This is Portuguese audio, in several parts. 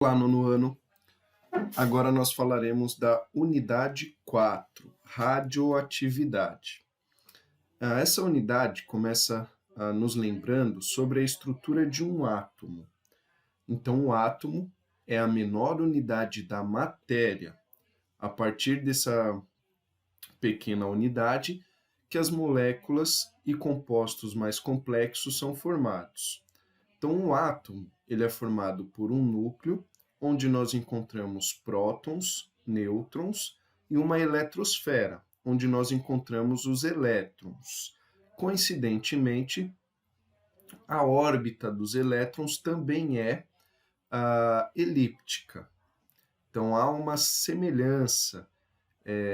Olá, nono ano. Agora nós falaremos da unidade 4, radioatividade. Essa unidade começa nos lembrando sobre a estrutura de um átomo. Então, o átomo é a menor unidade da matéria. A partir dessa pequena unidade, que as moléculas e compostos mais complexos são formados. Então, o átomo ele é formado por um núcleo, onde nós encontramos prótons, nêutrons e uma eletrosfera, onde nós encontramos os elétrons. Coincidentemente, a órbita dos elétrons também é elíptica. Então, há uma semelhança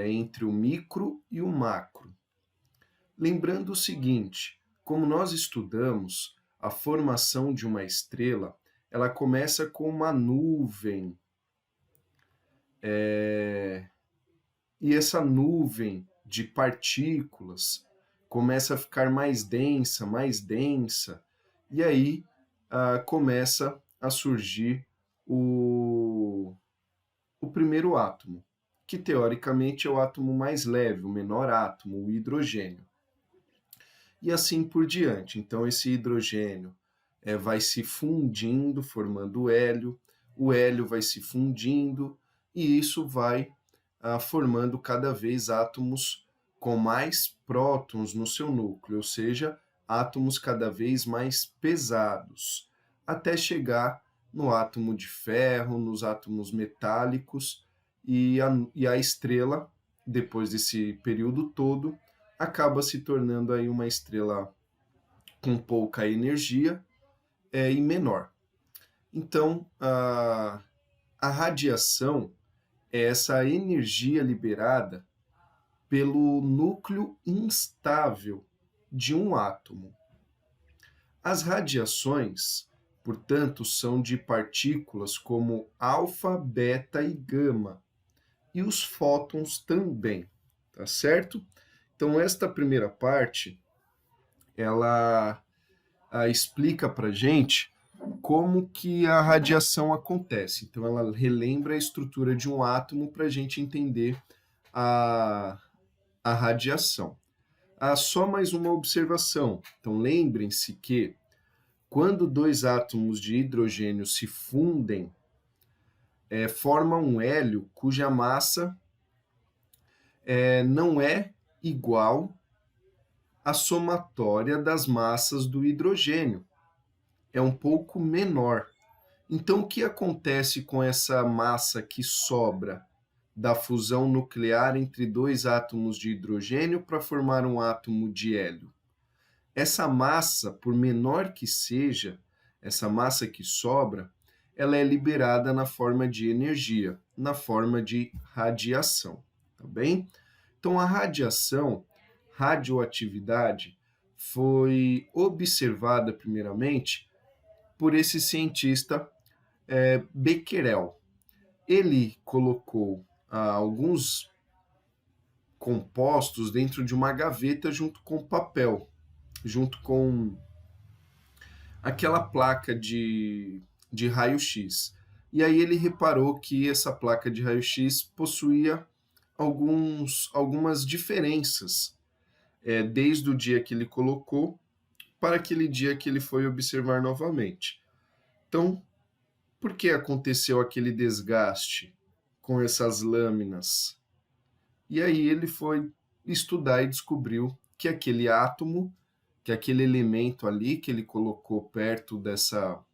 entre o micro e o macro. Lembrando o seguinte, como nós estudamos, a formação de uma estrela, ela começa com uma nuvem. E essa nuvem de partículas começa a ficar mais densa, e aí começa a surgir o primeiro átomo, que teoricamente é o átomo mais leve, o menor átomo, o hidrogênio. E assim por diante. Então, esse hidrogênio vai se fundindo, formando hélio, o hélio vai se fundindo, e isso vai formando cada vez átomos com mais prótons no seu núcleo, ou seja, átomos cada vez mais pesados, até chegar no átomo de ferro, nos átomos metálicos, e a estrela, depois desse período todo, acaba se tornando aí uma estrela com pouca energia e menor. Então, a radiação é essa energia liberada pelo núcleo instável de um átomo. As radiações, portanto, são de partículas como alfa, beta e gama, e os fótons também, tá certo? Então, esta primeira parte, ela explica para gente como que a radiação acontece. Então, ela relembra a estrutura de um átomo para a gente entender a radiação. Só mais uma observação. Então, lembrem-se que quando dois átomos de hidrogênio se fundem, forma um hélio cuja massa não é igual à somatória das massas do hidrogênio. É um pouco menor. Então, o que acontece com essa massa que sobra da fusão nuclear entre dois átomos de hidrogênio para formar um átomo de hélio? Essa massa, por menor que seja, essa massa que sobra, ela é liberada na forma de energia, na forma de radiação, tá bem? Então, a radiação, radioatividade, foi observada primeiramente por esse cientista Becquerel. Ele colocou alguns compostos dentro de uma gaveta junto com papel, junto com aquela placa de raio-x. E aí ele reparou que essa placa de raio-x possuía algumas diferenças, desde o dia que ele colocou para aquele dia que ele foi observar novamente. Então, por que aconteceu aquele desgaste com essas lâminas? E aí ele foi estudar e descobriu que aquele átomo, que aquele elemento ali que ele colocou perto dessa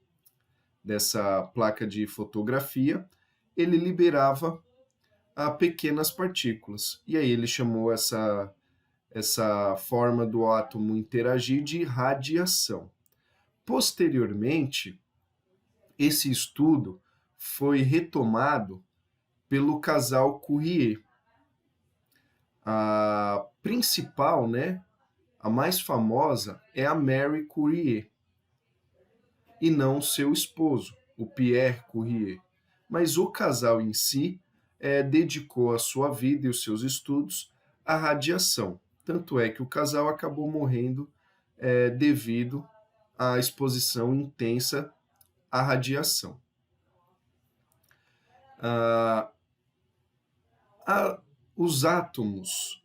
placa de fotografia, ele liberava pequenas partículas. E aí ele chamou essa forma do átomo interagir de radiação. Posteriormente, esse estudo foi retomado pelo casal Curie. A principal, né, a mais famosa, é a Marie Curie, e não seu esposo, o Pierre Curie. Mas o casal em si dedicou a sua vida e os seus estudos à radiação. Tanto é que o casal acabou morrendo devido à exposição intensa à radiação. Ah, os átomos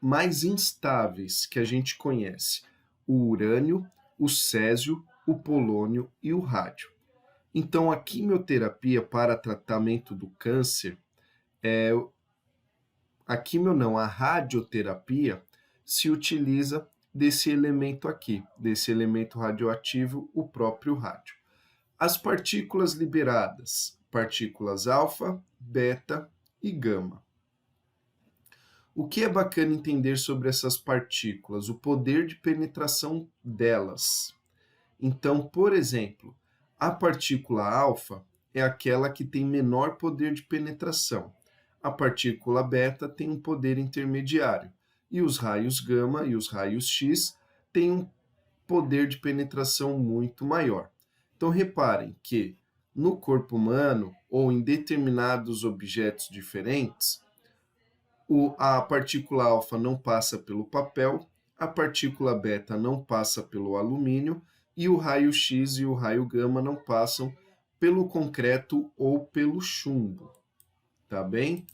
mais instáveis que a gente conhece: o urânio, o césio, o polônio e o rádio. Então, a quimioterapia para tratamento do câncer, a radioterapia se utiliza desse elemento aqui, desse elemento radioativo, o próprio rádio. As partículas liberadas: partículas alfa, beta e gama. O que é bacana entender sobre essas partículas? O poder de penetração delas. Então, por exemplo, a partícula alfa é aquela que tem menor poder de penetração. A partícula beta tem um poder intermediário. E os raios gama e os raios X têm um poder de penetração muito maior. Então, reparem que no corpo humano ou em determinados objetos diferentes, a partícula alfa não passa pelo papel, a partícula beta não passa pelo alumínio e o raio X e o raio gama não passam pelo concreto ou pelo chumbo, tá bem?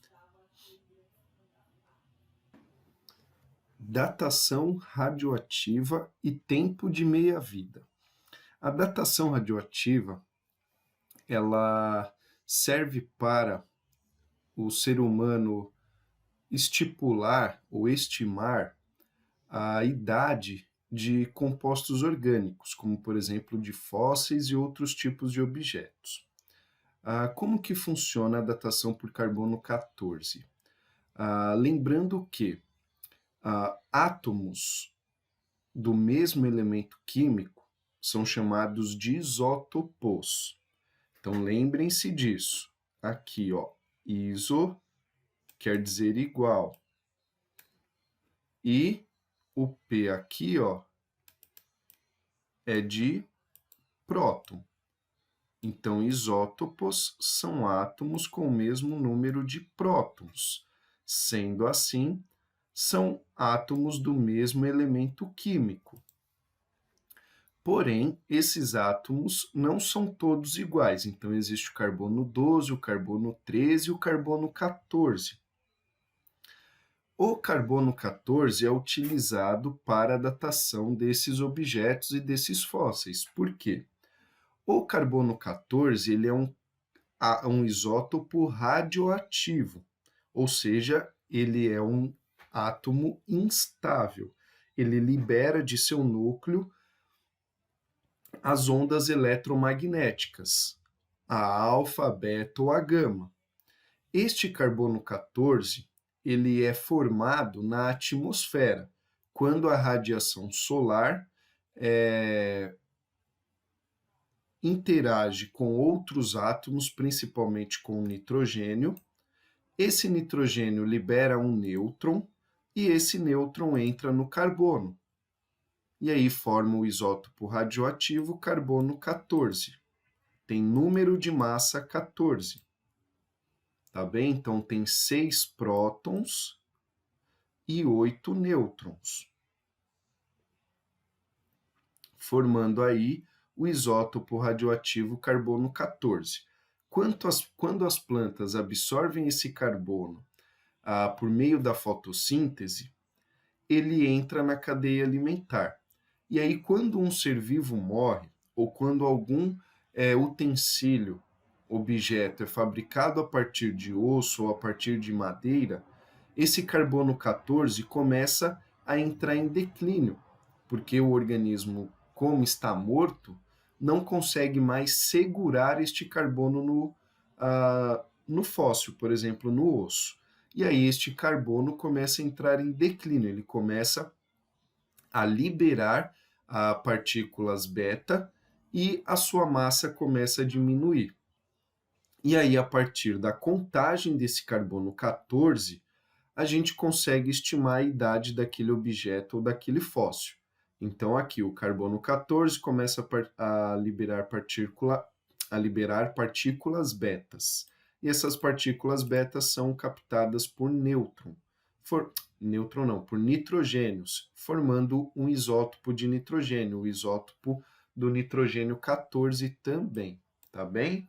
Datação radioativa e tempo de meia-vida. A datação radioativa, ela serve para o ser humano estipular ou estimar a idade de compostos orgânicos, como, por exemplo, de fósseis e outros tipos de objetos. Como que funciona a datação por carbono 14? Lembrando que átomos do mesmo elemento químico são chamados de isótopos. Então, lembrem-se disso. Aqui, ó, iso quer dizer igual. E o P aqui, ó, é de próton. Então, isótopos são átomos com o mesmo número de prótons. Sendo assim, são átomos do mesmo elemento químico. Porém, esses átomos não são todos iguais. Então, existe o carbono 12, o carbono 13 e o carbono 14. O carbono 14 é utilizado para a datação desses objetos e desses fósseis. Por quê? O carbono 14 ele é um isótopo radioativo, ou seja, ele é um átomo instável. Ele libera de seu núcleo as ondas eletromagnéticas, a alfa, a beta ou a gama. Este carbono 14 ele é formado na atmosfera, quando a radiação solar interage com outros átomos, principalmente com o nitrogênio. Esse nitrogênio libera um nêutron e esse nêutron entra no carbono. E aí forma o isótopo radioativo carbono 14. Tem número de massa 14. Tá bem? Então tem 6 prótons e 8 nêutrons, formando aí o isótopo radioativo carbono 14. Quando as plantas absorvem esse carbono por meio da fotossíntese, ele entra na cadeia alimentar. E aí, quando um ser vivo morre, ou quando algum utensílio, objeto é fabricado a partir de osso ou a partir de madeira, esse carbono 14 começa a entrar em declínio, porque o organismo, como está morto, não consegue mais segurar este carbono no fóssil, por exemplo, no osso. E aí este carbono começa a entrar em declínio, ele começa a liberar partículas beta e a sua massa começa a diminuir. E aí, a partir da contagem desse carbono 14, a gente consegue estimar a idade daquele objeto ou daquele fóssil. Então, aqui, o carbono 14 começa a liberar partículas betas. E essas partículas betas são captadas por por nitrogênios, formando um isótopo de nitrogênio, o isótopo do nitrogênio 14 também, tá bem?